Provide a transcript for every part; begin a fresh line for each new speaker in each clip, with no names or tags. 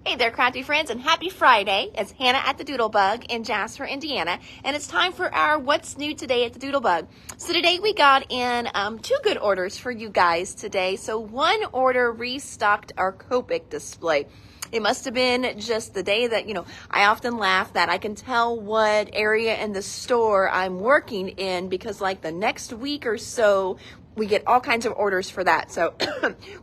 Hey there, crafty friends, and happy Friday. It's Hannah at the Doodlebug in Jasper, Indiana, and it's time for our What's New Today at the Doodlebug. So today we got in two good orders for you guys today. So one order restocked our Copic display. It must have been just the day that, I often laugh that I can tell what area in the store I'm working in because like the next week or so, we get all kinds of orders for that. So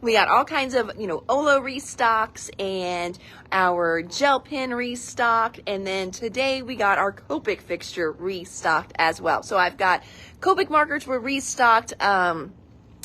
we got all kinds of, Olo restocks and our gel pen restocked. And then today we got our Copic fixture restocked as well. So I've got Copic markers were restocked.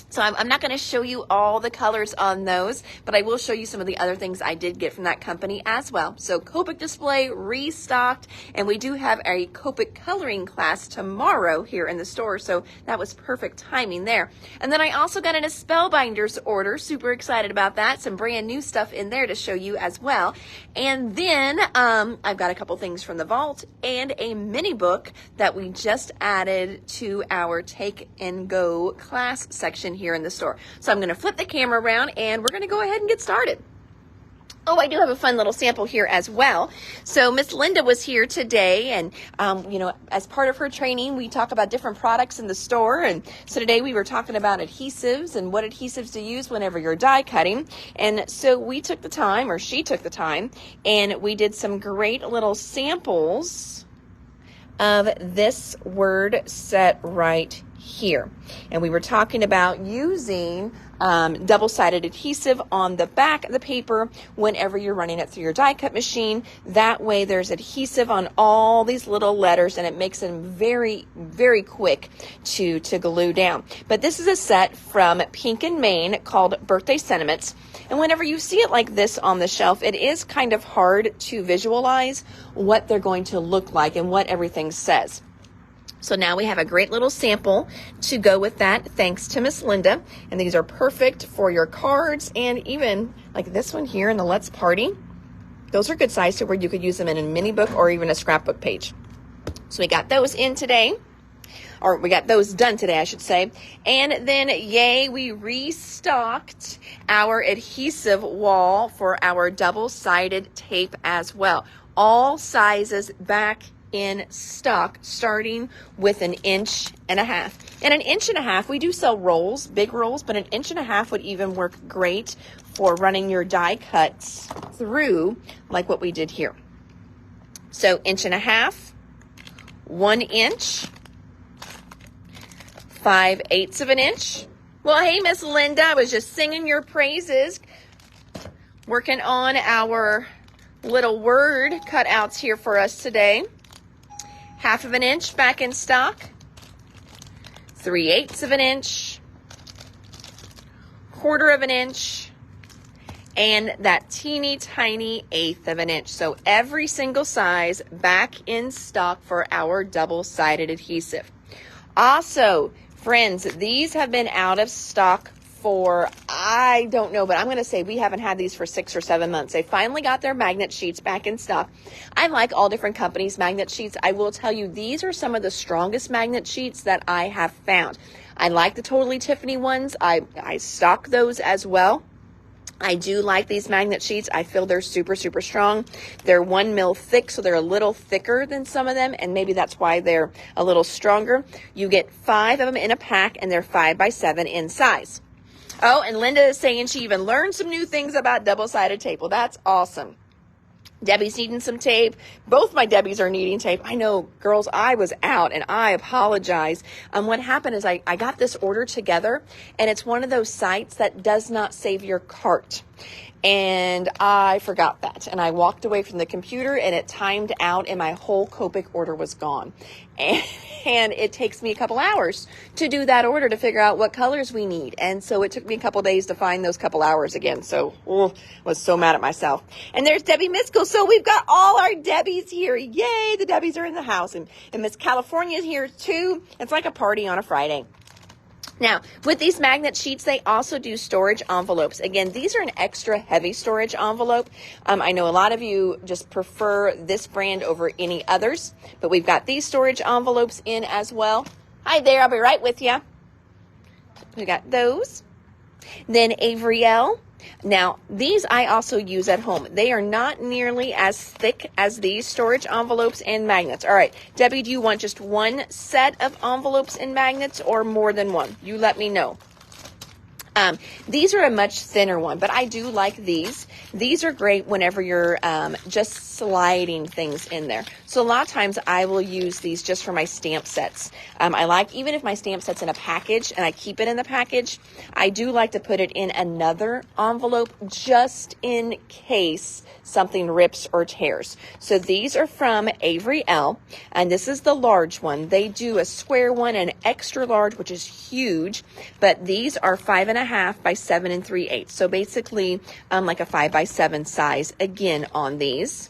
So I'm not going to show you all the colors on those, but I will show you some of the other things I did get from that company as well. So Copic display restocked, and we do have a Copic coloring class tomorrow here in the store, so that was perfect timing there. And then I also got in a Spellbinders order, super excited about that, some brand new stuff in there to show you as well. And then I've got a couple things from the vault and a mini book that we just added to our Take and Go class section here in the store. So I'm going to flip the camera around and we're going to go ahead and get started. Oh, I do have a fun little sample here as well. So Miss Linda was here today, and as part of her training, we talk about different products in the store. And so today we were talking about adhesives and what adhesives to use whenever you're die cutting. And so we took the time, or she took the time, and we did some great little samples of this word set right here. And we were talking about using double-sided adhesive on the back of the paper whenever you're running it through your die cut machine. That way there's adhesive on all these little letters and it makes them very, very quick to glue down. But this is a set from Pink and Main called Birthday Sentiments. And whenever you see it like this on the shelf, it is kind of hard to visualize what they're going to look like and what everything says. So now we have a great little sample to go with that, thanks to Miss Linda. And these are perfect for your cards and even like this one here in the Let's Party. Those are good size to where you could use them in a mini book or even a scrapbook page. So we got those in today, or we got those done today, I should say. And then, yay, we restocked our adhesive wall for our double-sided tape as well. All sizes back in stock, starting with 1.5 inches. And 1.5 inches, we do sell rolls, big rolls, but 1.5 inches would even work great for running your die cuts through like what we did here. So 1.5 inches, 1 inch, 5/8 of an inch. Well, hey, Miss Linda, I was just singing your praises, working on our little word cutouts here for us today. 1/2 inch back in stock, 3/8 of an inch, 1/4 of an inch, and that teeny tiny 1/8 of an inch. So every single size back in stock for our double-sided adhesive. Also, friends, these have been out of stock for, I don't know, but I'm going to say we haven't had these for 6 or 7 months. They finally got their magnet sheets back in stock. I like all different companies' magnet sheets. I will tell you, these are some of the strongest magnet sheets that I have found. I like the Totally Tiffany ones. I stock those as well. I do like these magnet sheets. I feel they're super, super strong. They're 1 mil thick, so they're a little thicker than some of them, and maybe that's why they're a little stronger. You get 5 of them in a pack, and they're 5x7 in size. Oh, and Linda is saying she even learned some new things about double-sided tape. Well, that's awesome. Debbie's needing some tape. Both my Debbies are needing tape. I know, girls, I was out, and I apologize. What happened is I got this order together, and it's one of those sites that does not save your cart. And I forgot that. And I walked away from the computer, and it timed out, and my whole Copic order was gone. And it takes me a couple hours to do that order to figure out what colors we need. And so it took me a couple days to find those couple hours again. So I was so mad at myself. And there's Debbie Miskell. So we've got all our Debbies here. Yay, the Debbies are in the house. And Miss California's here too. It's like a party on a Friday. Now, with these magnet sheets, they also do storage envelopes. Again, these are an extra heavy storage envelope. I know a lot of you just prefer this brand over any others, but we've got these storage envelopes in as well. Hi there, I'll be right with you. We got those. Then Avriel Now, these I also use at home. They are not nearly as thick as these storage envelopes and magnets. All right, Debbie, do you want just one set of envelopes and magnets or more than one? You let me know. These are a much thinner one, but I do like these. These are great whenever you're just sliding things in there. So a lot of times I will use these just for my stamp sets. I like, even if my stamp set's in a package and I keep it in the package, I do like to put it in another envelope just in case something rips or tears. So these are from Avery L, and this is the large one. They do a square one and extra large, which is huge, but these are 5.5 by 7 3/8. So basically like a 5 by 7 size again on these.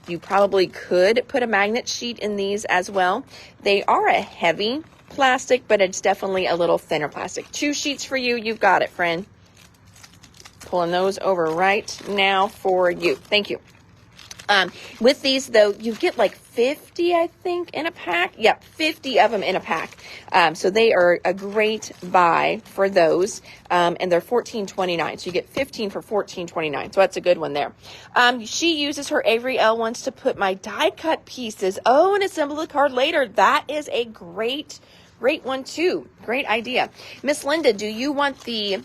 You probably could put a magnet sheet in these as well. They are a heavy plastic, but it's definitely a little thinner plastic. 2 sheets for you. You've got it, friend. Pulling those over right now for you. Thank you. With these, though, you get like 50, I think, in a pack. Yep, 50 of them in a pack. So they are a great buy for those. And they're $14.29. So you get 15 for $14.29. So that's a good one there. She uses her Avery L ones to put my die cut pieces. Oh, and assemble the card later. That is a great one, too. Great idea. Miss Linda, do you want the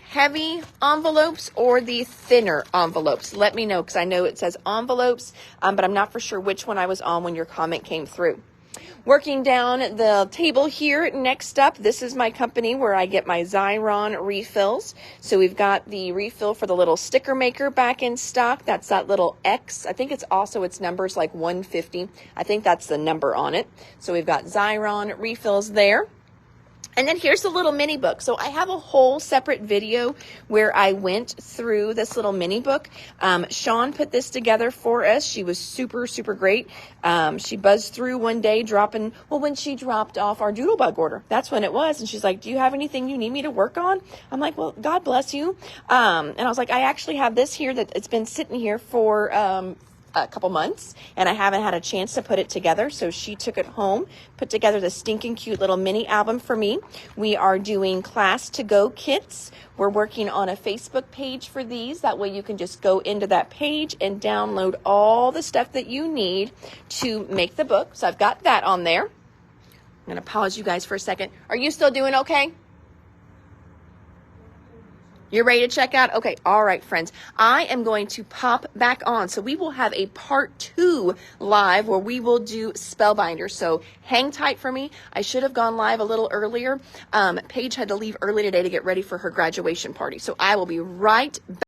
heavy envelopes or the thinner envelopes? Let me know, because I know it says envelopes, but I'm not for sure which one I was on when your comment came through. Working down the table here, next up, this is my company where I get my Xyron refills. So we've got the refill for the little sticker maker back in stock. That's that little X. I think it's also, its number's like 150. I think that's the number on it. So we've got Xyron refills there. And then here's the little mini book. So I have a whole separate video where I went through this little mini book. Sean put this together for us. She was super, super great. She buzzed through one day when she dropped off our Doodlebug order. That's when it was. And she's like, do you have anything you need me to work on? I'm like, well, God bless you. And I was like, I actually have this here that it's been sitting here for a couple months, and I haven't had a chance to put it together. So she took it home, put together the stinking cute little mini album for me. We are doing class to go kits. We're working on a Facebook page for these. That way you can just go into that page and download all the stuff that you need to make the book. So I've got that on there. I'm going to pause you guys for a second. Are you still doing okay? You're ready to check out? Okay. All right, friends. I am going to pop back on. So we will have a part 2 live where we will do Spellbinder. So hang tight for me. I should have gone live a little earlier. Paige had to leave early today to get ready for her graduation party. So I will be right back.